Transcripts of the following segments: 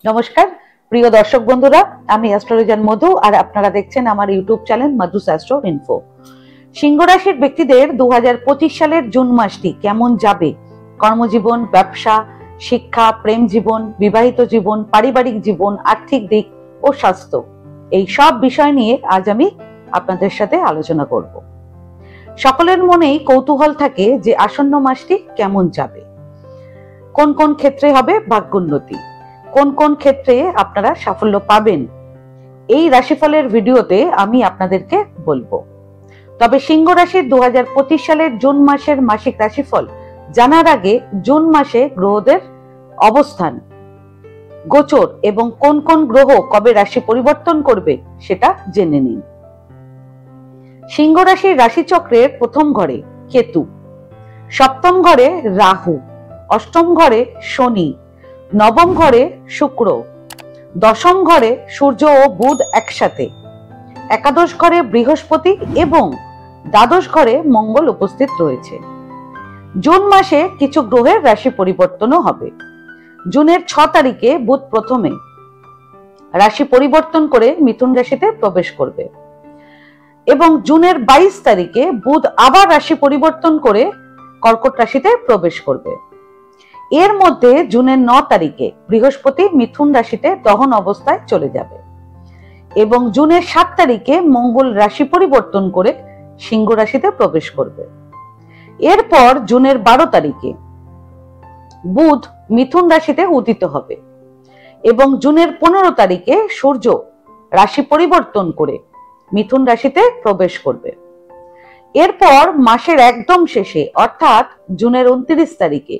নমস্কার প্রিয় দর্শক বন্ধুরা, আমি অ্যাস্ট্রোলজার মধু আর আপনারা দেখছেন আমার YouTube channel Madhu's astro info. সিংহ রাশির ব্যক্তিদের 2025 সালের জুন মাসটি কেমন যাবে, কর্মজীবন, ব্যবসা, শিক্ষা, প্রেম জীবন, বিবাহিত জীবন, পারিবারিক জীবন, আর্থিক দিক ও স্বাস্থ্য, এই সব বিষয় নিয়ে আজ আমি আপনাদের সাথে আলোচনা করব। সকলের মনেই কৌতূহল থাকে যে আসন্ন মাসটি কেমন যাবে, কোন কোন ক্ষেত্রে হবে ভাগ্যোন্নতি, কোন কোন ক্ষেত্রে আপনারা সাফল্য পাবেন, এই রাশিফলের ভিডিওতে আমি আপনাদেরকে বলবো। তবে সিংহ রাশির 2025 সালের জুন মাসের মাসিক রাশিফল জানার আগে জুন মাসে গ্রহদের অবস্থান, গোচর এবং কোন কোন গ্রহ কবে রাশি পরিবর্তন করবে সেটা জেনে নিন। সিংহ রাশির রাশিচক্রের প্রথম ঘরে কেতু, সপ্তম ঘরে রাহু, অষ্টম ঘরে শনি, নবম ঘরে শুক্র, দশম ঘরে সূর্য ও বুধ একসাথে, একাদশ ঘরে বৃহস্পতি এবং দ্বাদশ ঘরে মঙ্গল উপস্থিত রয়েছে। জুন মাসে কিছু গ্রহের রাশি পরিবর্তনও হবে। জুনের 6 তারিখে বুধ প্রথমে রাশি পরিবর্তন করে মিথুন রাশিতে প্রবেশ করবে এবং জুনের 22 তারিখে বুধ আবার রাশি পরিবর্তন করে কর্কট রাশিতে প্রবেশ করবে। এর মধ্যে জুনের 9 তারিখে বৃহস্পতি মিথুন রাশিতে দহন অবস্থায় চলে যাবে এবং জুনের 7 তারিখে মঙ্গল রাশি পরিবর্তন করে সিংহ রাশিতে প্রবেশ করবে। এরপর জুনের 12 তারিখে বুধ মিথুন রাশিতে উদিত হবে এবং জুনের 15 তারিখে সূর্য রাশি পরিবর্তন করে মিথুন রাশিতে প্রবেশ করবে। এরপর মাসের একদম শেষে অর্থাৎ জুনের 29 তারিখে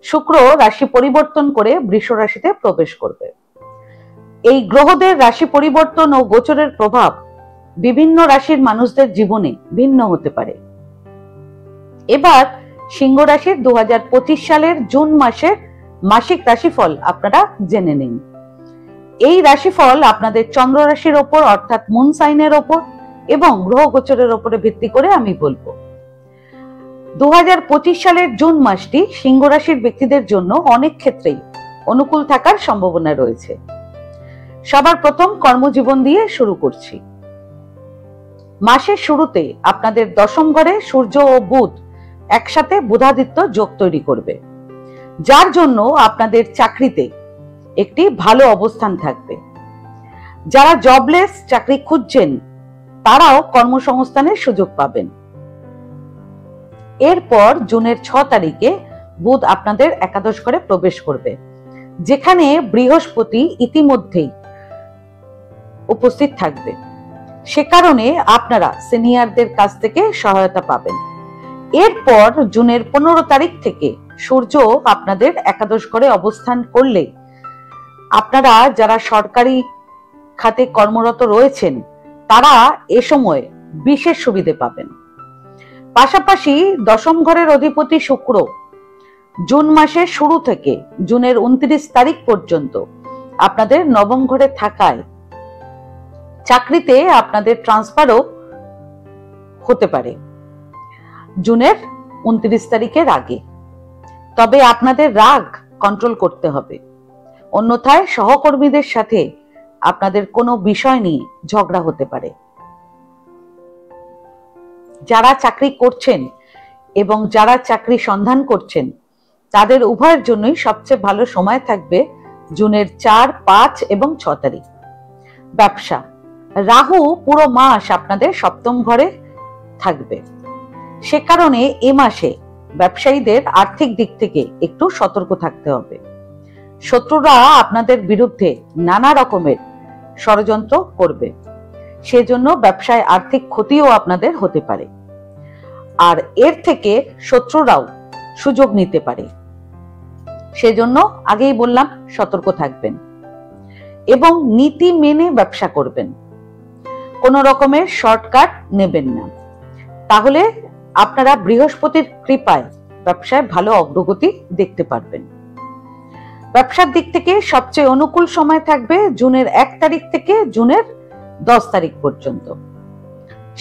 শুক্র রাশি পরিবর্তন করে বৃষ রাশিতে প্রবেশ করবে। এই গ্রহদের রাশি পরিবর্তন ও গোচরের প্রভাব বিভিন্ন রাশির মানুষদের জীবনে ভিন্ন হতে পারে। এবার সিংহ রাশির 2025 সালের জুন মাসের মাসিক রাশিফল আপনারা জেনে নিন। এই রাশিফল আপনাদের চন্দ্র রাশির ওপর অর্থাৎ মুন সাইনের ওপর এবং গ্রহ গোচরের ওপরে ভিত্তি করে আমি বলবো। 2025 সালের জুন মাসটি সিংহ রাশির ব্যক্তিদের জন্য অনেক ক্ষেত্রেই অনুকূল থাকার সম্ভাবনা রয়েছে। সবার প্রথম কর্মজীবন দিয়ে শুরু করছি। মাসের শুরুতে আপনাদের দশম ঘরে সূর্য ও বুধ একসাথে বুধাদিত্য যোগ তৈরি করবে, যার জন্য আপনাদের চাকরিতে একটি ভালো অবস্থান থাকবে। যারা জবলেস চাকরি খুঁজছেন তারাও কর্মসংস্থানের সুযোগ পাবেন। এরপর জুনের 6 তারিখে বুধ আপনাদের একাদশ ঘরে প্রবেশ করবে, যেখানে বৃহস্পতি ইতিমধ্যেই উপস্থিত থাকবে। সে কারণে আপনারা সিনিয়রদের কাছ থেকে সহায়তা পাবেন। এরপর জুনের 15 তারিখ থেকে সূর্য আপনাদের একাদশ ঘরে অবস্থান করলে আপনারা যারা সরকারি খাতে কর্মরত রয়েছেন তারা এ সময় বিশেষ সুবিধে পাবেন। পাশাপাশি দশম ঘরের অধিপতি শুক্র জুন মাসের শুরু থেকে জুনের 29 তারিখ পর্যন্ত আপনাদের নবম ঘরে থাকায় চাকরিতে আপনাদের ট্রান্সফারও হতে পারে জুনের 29 তারিখের আগে। তবে আপনাদের রাগ কন্ট্রোল করতে হবে, অন্যথায় সহকর্মীদের সাথে আপনাদের কোনো বিষয় নিয়ে ঝগড়া হতে পারে। যারা চাকরি করছেন এবং যারা চাকরি সন্ধান করছেন তাদের উভয়ের জন্যই সবচেয়ে ভালো সময় থাকবে জুনের 4, 5 এবং 6 তারিখ। ব্যবসা, রাহু পুরো মাস আপনাদের সপ্তম ঘরে থাকবে। সে কারণে এ মাসে ব্যবসায়ীদের আর্থিক দিক থেকে একটু সতর্ক থাকতে হবে। শত্রুরা আপনাদের বিরুদ্ধে নানা রকমের ষড়যন্ত্র করবে, সেজন্য ব্যবসায় আর্থিক ক্ষতিও আপনাদের হতে পারে আর এর থেকে শত্রুরাও সুযোগ নিতে পারে। সেজন্য আগেই বললাম সতর্ক থাকবেন এবং নীতি মেনে ব্যবসা করবেন, কোনো রকমের শর্টকাট নেবেন না। তাহলে আপনারা বৃহস্পতির কৃপায় ব্যবসায় ভালো অগ্রগতি দেখতে পারবেন। ব্যবসার দিক থেকে সবচেয়ে অনুকূল সময় থাকবে জুনের 1 তারিখ থেকে জুনের 10 তারিখ পর্যন্ত।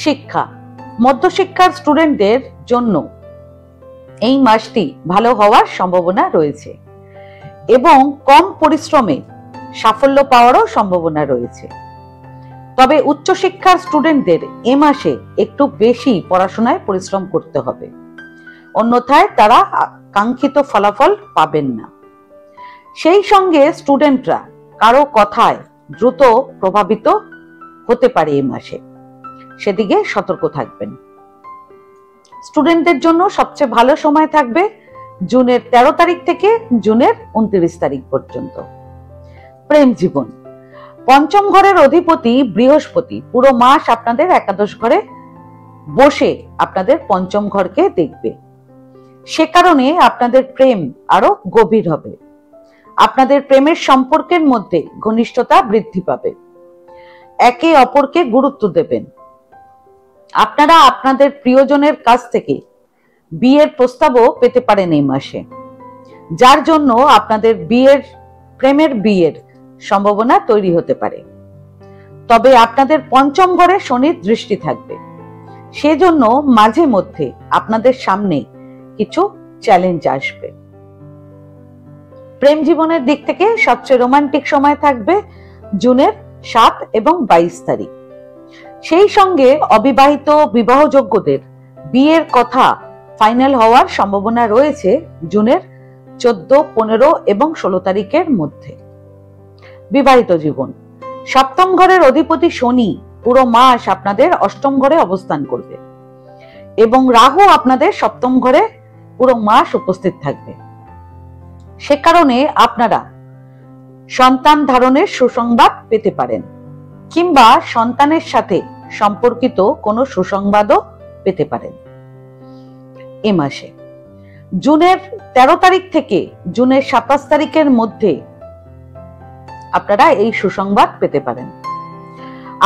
শিক্ষা, মধ্যশিক্ষার স্টুডেন্টদের জন্য এই মাসটি ভালো হওয়ার সম্ভাবনা রয়েছে এবং কম পরিশ্রমে সাফল্য পাওয়ারও সম্ভাবনা রয়েছে। তবে উচ্চশিক্ষার স্টুডেন্টদের এ মাসে একটু বেশি পড়াশোনায় পরিশ্রম করতে হবে, অন্যথায় তারা কাঙ্ক্ষিত ফলাফল পাবেন না। সেই সঙ্গে স্টুডেন্টরা কারো কথায় দ্রুত প্রভাবিত হতে পারে এই মাসে, সেদিকে সতর্ক থাকবেন। স্টুডেন্টদের জন্য সবচেয়ে ভালো সময় থাকবে জুনের 13 তারিখ থেকে জুনের 29 তারিখ পর্যন্ত। প্রেম জীবন, পঞ্চম ঘরের অধিপতি বৃহস্পতি পুরো মাস আপনাদের একাদশ ঘরে বসে আপনাদের পঞ্চম ঘরকে দেখবে। সে কারণে আপনাদের প্রেম আরো গভীর হবে। আপনাদের প্রেমের সম্পর্কের মধ্যে ঘনিষ্ঠতা বৃদ্ধি পাবে, একে অপরকে গুরুত্ব দেবেন। আপনারা আপনাদের প্রিয়জনের কাছ থেকে বিয়ের প্রস্তাবও পেতে পারেন এই মাসে, যার জন্য আপনাদের প্রেমের বিয়ের সম্ভাবনা তৈরি হতে পারে। তবে আপনাদের পঞ্চম ঘরে শনির দৃষ্টি থাকবে, সেজন্য মাঝে মধ্যে আপনাদের সামনে কিছু চ্যালেঞ্জ আসবে। প্রেম জীবনের দিক থেকে সবচেয়ে রোমান্টিক সময় থাকবে জুনের 7 এবং 22 তারিখ। সেই সঙ্গে অবিবাহিত বিবাহযোগ্যদের বিয়ের কথা ফাইনাল হওয়ার সম্ভাবনা রয়েছে জুনের 14, 15 এবং 16 তারিখের মধ্যে। বিবাহিত জীবন, সপ্তম ঘরের অধিপতি শনি পুরো মাস আপনাদের অষ্টম ঘরে অবস্থান করবে এবং রাহু আপনাদের সপ্তম ঘরে পুরো মাস উপস্থিত থাকবে। সে কারণে আপনারা সন্তান ধারণের সুসংবাদ পেতে পারেন, কিংবা সন্তানের সাথে সম্পর্কিত কোনো সুসংবাদও পেতে পারেন এ মাসে। জুনের 13 তারিখ থেকে জুনের 27 তারিখের মধ্যে আপনারা এই সুসংবাদ পেতে পারেন।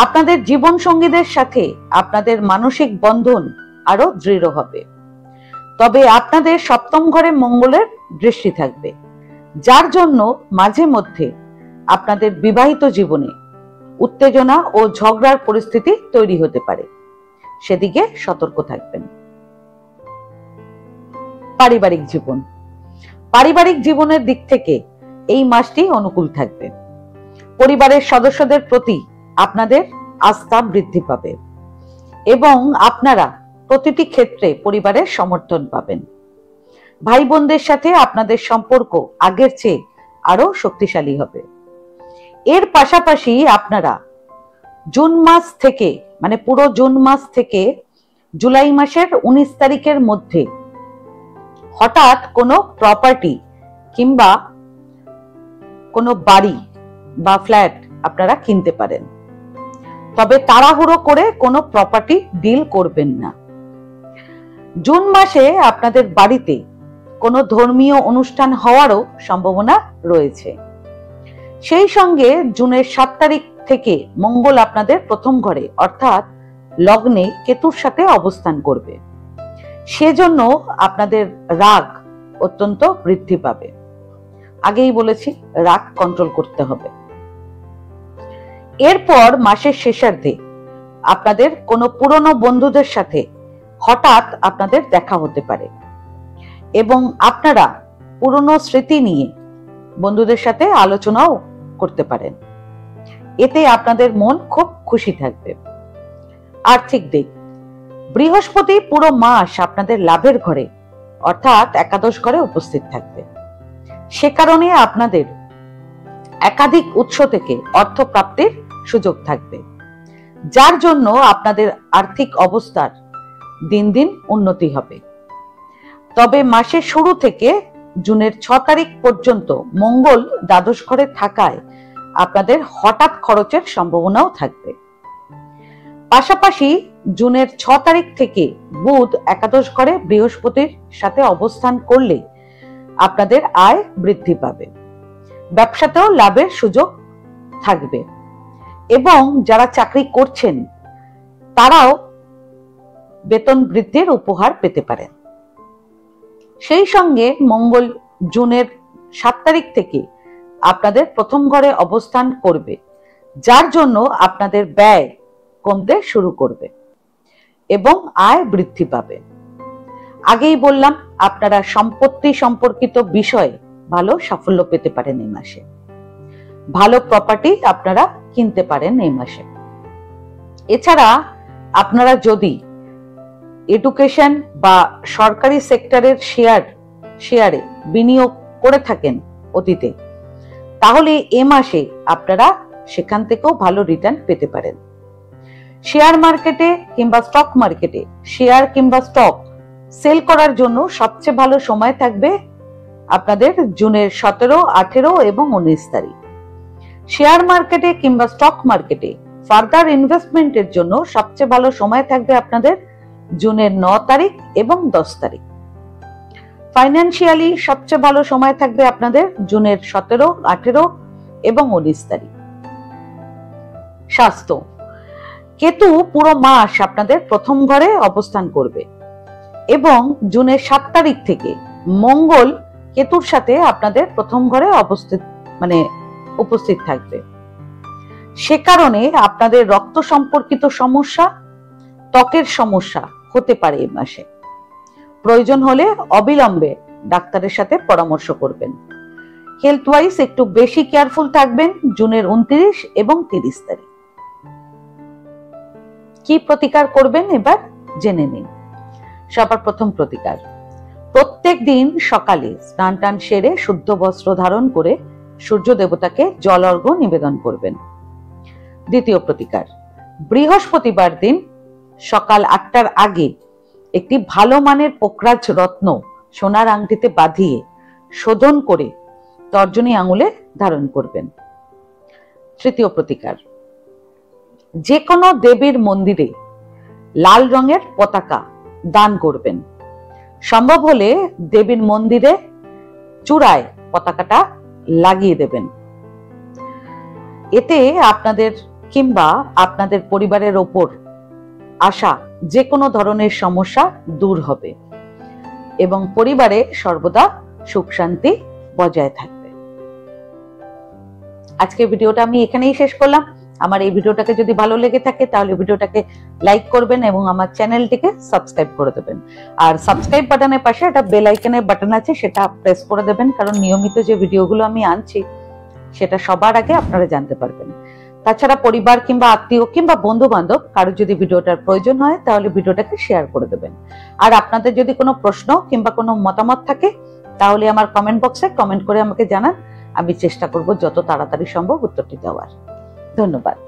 আপনাদের জীবন সঙ্গীদের সাথে আপনাদের মানসিক বন্ধন আরো দৃঢ় হবে। তবে আপনাদের সপ্তম ঘরে মঙ্গলের দৃষ্টি থাকবে, যার জন্য মাঝে মধ্যে আপনাদের বিবাহিত জীবনে উত্তেজনা ও ঝগড়ার পরিস্থিতি তৈরি হতে পারে, সেদিকে সতর্ক থাকবেন। পারিবারিক জীবন, পারিবারিক জীবনের দিক থেকে এই মাসটি অনুকূল থাকবে। পরিবারের সদস্যদের প্রতি আপনাদের আস্থা বৃদ্ধি পাবে এবং আপনারা প্রতিটি ক্ষেত্রে পরিবারের সমর্থন পাবেন। ভাই বোনদের সাথে আপনাদের সম্পর্ক আগের চেয়ে আরো শক্তিশালী হবে। এর পাশাপাশি আপনারা জুন মাস থেকে পুরো জুন মাস থেকে জুলাই মাসের 19 তারিখের মধ্যে হঠাৎ কোনো প্রপার্টি কিংবা কোনো বাড়ি বা ফ্ল্যাট আপনারা কিনতে পারেন। তবে তাড়াহুড়ো করে কোনো প্রপার্টি ডিল করবেন না। জুন মাসে আপনাদের বাড়িতে কোনো ধর্মীয় অনুষ্ঠান হওয়ারও সম্ভাবনা রয়েছে। সেই সঙ্গে জুনের 7 তারিখ থেকে মঙ্গল আপনাদের প্রথম ঘরে অর্থাৎ লগ্নে কেতুর সাথে অবস্থান করবে, সেজন্য আপনাদের রাগ অত্যন্ত বৃদ্ধি পাবে। আগেই বলেছি, রাগ কন্ট্রোল করতে হবে। এরপর মাসের শেষার্ধে আপনাদের কোনো পুরনো বন্ধুদের সাথে হঠাৎ আপনাদের দেখা হতে পারে এবং আপনারা পুরনো স্মৃতি নিয়ে বন্ধুদের সাথে আলোচনাও করতে পারেন। এতে আপনাদের মন খুব খুশি থাকবে। আর্থিক দিক, বৃহস্পতি পুরো মাস আপনাদের লাভের ঘরে অর্থাৎ একাদশ ঘরে উপস্থিত থাকবে। সে কারণে আপনাদের একাধিক উৎস থেকে অর্থ প্রাপ্তির সুযোগ থাকবে, যার জন্য আপনাদের আর্থিক অবস্থার দিন দিন উন্নতি হবে। তবে মাসের শুরু থেকে জুনের 6 তারিখ পর্যন্ত মঙ্গল দ্বাদশ ঘরে থাকায় আপনাদের হঠাৎ খরচের সম্ভাবনাও থাকবে। পাশাপাশি জুনের 6 তারিখ থেকে বুধ একাদশ ঘরে বৃহস্পতির সাথে অবস্থান করলে আপনাদের আয় বৃদ্ধি পাবে, ব্যবসাতেও লাভের সুযোগ থাকবে এবং যারা চাকরি করছেন তারাও বেতন বৃদ্ধির উপহার পেতে পারেন। সেই সঙ্গে মঙ্গল জুনের 7 তারিখ থেকে আপনাদের প্রথম ঘরে অবস্থান করবে, যার জন্য আপনাদের ব্যয় কমতে শুরু করবে এবং আয় বৃদ্ধি পাবে। আগেই বললাম, আপনারা সম্পত্তি সম্পর্কিত বিষয়ে ভালো সাফল্য পেতে পারেন এই মাসে। ভালো প্রপার্টি আপনারা কিনতে পারেন এই মাসে। এছাড়া আপনারা যদি এডুকেশন বা সরকারি সেক্টরের শেয়ারে বিনিয়োগ করে থাকেন অতীতে, তাহলে এ মাসে আপনারা সেখান থেকেও ভালো রিটার্ন পেতে পারেন। শেয়ার মার্কেটে কিংবা স্টক মার্কেটে শেয়ার কিংবা স্টক সেল করার জন্য সবচেয়ে ভালো সময় থাকবে আপনাদের জুনের 17, 18 এবং 19 তারিখ। শেয়ার মার্কেটে কিংবা স্টক মার্কেটে ফার্দার ইনভেস্টমেন্টের জন্য সবচেয়ে ভালো সময় থাকবে আপনাদের জুনের 9 তারিখ এবং 10 তারিখ। ফাইন্যান্সিয়ালি সবচেয়ে ভালো সময় থাকবে আপনাদের জুনের 17, 18 এবং 19 তারিখ। স্বাস্থ্য, কেতু পুরো মাস আপনাদের প্রথম ঘরে অবস্থান করবে এবং জুনের 7 তারিখ থেকে মঙ্গল কেতুর সাথে আপনাদের প্রথম ঘরে উপস্থিত থাকবে। সে কারণে আপনাদের রক্ত সম্পর্কিত সমস্যা, ত্বকের সমস্যা হতে পারে এই মাসে। প্রয়োজন হলে অবিলম্বে ডাক্তারের সাথে পরামর্শ করবেন। হেলথ ওয়াইজ একটু বেশি কেয়ারফুল থাকবেন জুনের 29 এবং 30 তারিখ। কি প্রতিকার করবেন এবার জেনে নিন। সবার প্রথম প্রতিকার, প্রত্যেক দিন সকালে স্নান টান সেরে শুদ্ধ বস্ত্র ধারণ করে সূর্য দেবতাকে জল অর্ঘ্য নিবেদন করবেন। দ্বিতীয় প্রতিকার, বৃহস্পতিবার দিন সকাল 8টার আগে একটি ভালো মানের পোকরাজ রত্ন সোনার আংটিতে বাঁধিয়ে শোধন করে তর্জনী আঙুলে ধারণ করবেন। তৃতীয় প্রতিকার, যে কোনো দেবীর মন্দিরে লাল রঙের পতাকা দান করবেন। সম্ভব হলে দেবীর মন্দিরে চূড়ায় পতাকাটা লাগিয়ে দেবেন। এতে আপনাদের কিংবা আপনাদের পরিবারের ওপর আসা যে কোনো ধরনের সমস্যা দূর হবে এবং পরিবারে সর্বদা সুখ শান্তি বজায় থাকবে। আজকে ভিডিওটা আমি এখানেই শেষ করলাম। আমার এই ভিডিওটাকে যদি ভালো লেগে থাকে তাহলে ভিডিওটাকে লাইক করবেন এবং আমার চ্যানেলটিকে সাবস্ক্রাইব করে দেবেন। আর সাবস্ক্রাইব বাটনের পাশে একটা বেল আইকনের বাটন আছে, সেটা প্রেস করে দেবেন, কারণ নিয়মিত যে ভিডিওগুলো আমি আনছি সেটা সবার আগে আপনারা জানতে পারবেন। তাছাড়া পরিবার কিংবা আত্মীয় কিংবা বন্ধু বান্ধব কারো যদি ভিডিওটার প্রয়োজন হয় তাহলে ভিডিওটাকে শেয়ার করে দেবেন। আর আপনাদের যদি কোনো প্রশ্ন কিংবা কোনো মতামত থাকে তাহলে আমার কমেন্ট বক্সে কমেন্ট করে আমাকে জানান। আমি চেষ্টা করব যত তাড়াতাড়ি সম্ভব উত্তরটি দেওয়ার। ধন্যবাদ।